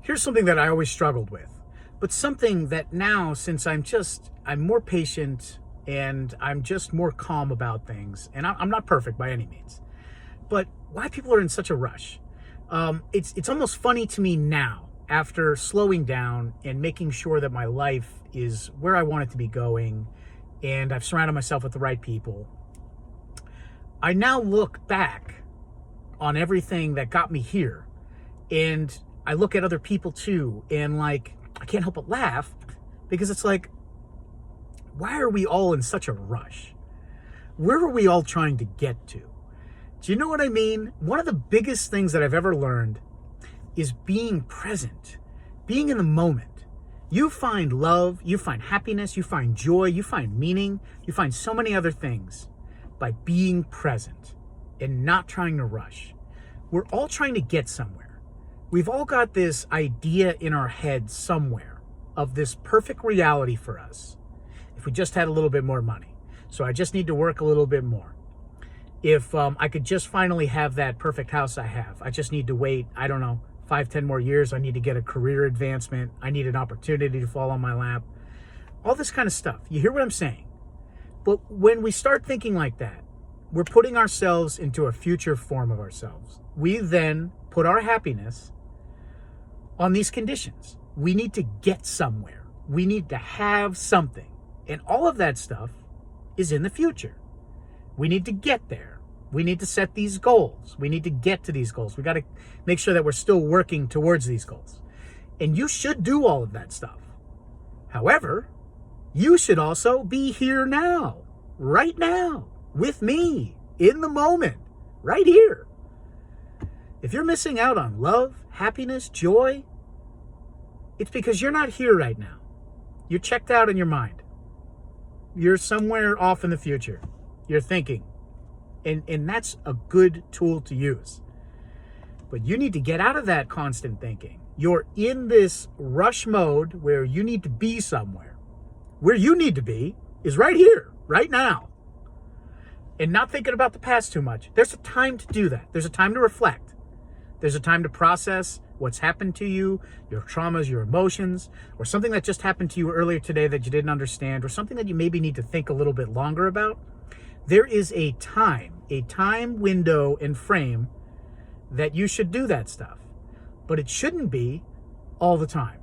Here's something that I always struggled with, but something that now, since I'm more patient and I'm just more calm about things, and I'm not perfect by any means, but why people are in such a rush. It's almost funny to me now, after slowing down and making sure that my life is where I want it to be going, and I've surrounded myself with the right people. I now look back on everything that got me here, and I look at other people too, and like, I can't help but laugh, because it's like, why are we all in such a rush? Where are we all trying to get to? Do you know what I mean? One of the biggest things that I've ever learned is being present, being in the moment. You find love, you find happiness, you find joy, you find meaning, you find so many other things by being present and not trying to rush. We're all trying to get somewhere. We've all got this idea in our head somewhere of this perfect reality for us. If we just had a little bit more money. So I just need to work a little bit more. If I could just finally have that perfect house I have, I just need to wait, I don't know, 5-10 more years. I need to get a career advancement. I need an opportunity to fall on my lap. All this kind of stuff. You hear what I'm saying? But when we start thinking like that, we're putting ourselves into a future form of ourselves. We then put our happiness on these conditions. We need to get somewhere. We need to have something. And all of that stuff is in the future. We need to get there. We need to set these goals. We need to get to these goals. We got to make sure that we're still working towards these goals. And you should do all of that stuff. However, you should also be here now, right now, with me, in the moment, right here. If you're missing out on love, happiness, joy, it's because you're not here right now. You're checked out in your mind. You're somewhere off in the future. You're thinking. And that's a good tool to use. But you need to get out of that constant thinking. You're in this rush mode where you need to be somewhere. Where you need to be is right here, right now. And not thinking about the past too much. There's a time to do that. There's a time to reflect. There's a time to process what's happened to you, your traumas, your emotions, or something that just happened to you earlier today that you didn't understand, or something that you maybe need to think a little bit longer about. There is a time window and frame that you should do that stuff. But it shouldn't be all the time.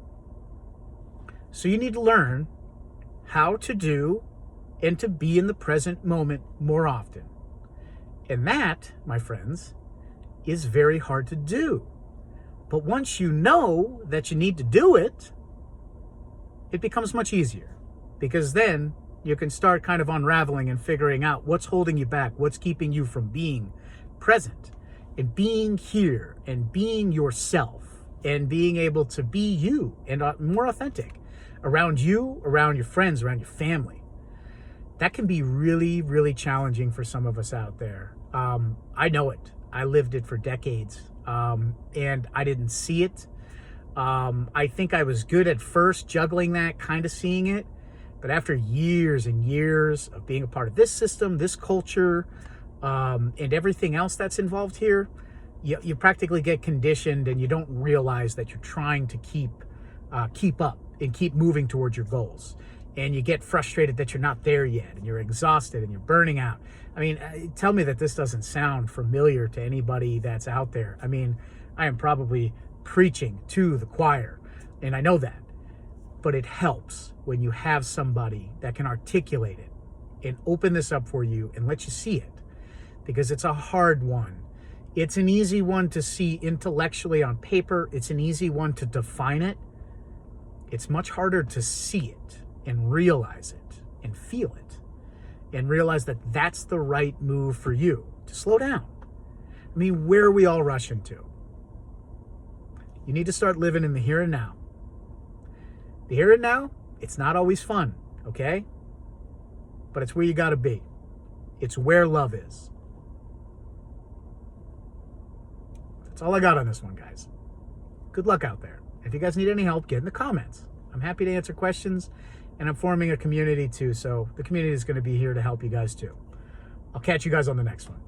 So you need to learn how to do and to be in the present moment more often. And that, my friends, is very hard to do. But once you know that you need to do it, it becomes much easier, because then you can start kind of unraveling and figuring out what's holding you back, what's keeping you from being present and being here and being yourself and being able to be you and more authentic around you, around your friends, around your family. That can be really, really challenging for some of us out there. I know it. I lived it for decades, and I didn't see it. I think I was good at first juggling that, kind of seeing it. But after years and years of being a part of this system, this culture, and everything else that's involved here, you practically get conditioned, and you don't realize that you're trying to keep up and keep moving towards your goals. And you get frustrated that you're not there yet, and you're exhausted, and you're burning out. I mean, tell me that this doesn't sound familiar to anybody that's out there. I mean, I am probably preaching to the choir, and I know that. But it helps when you have somebody that can articulate it and open this up for you and let you see it, because it's a hard one. It's an easy one to see intellectually on paper. It's an easy one to define it. It's much harder to see it and realize it and feel it and realize that that's the right move for you, to slow down. I mean, where are we all rushing to? You need to start living in the here and now. The here and now, it's not always fun, okay? But it's where you gotta be. It's where love is. That's all I got on this one, guys. Good luck out there. If you guys need any help, get in the comments. I'm happy to answer questions, and I'm forming a community too, so the community is going to be here to help you guys too. I'll catch you guys on the next one.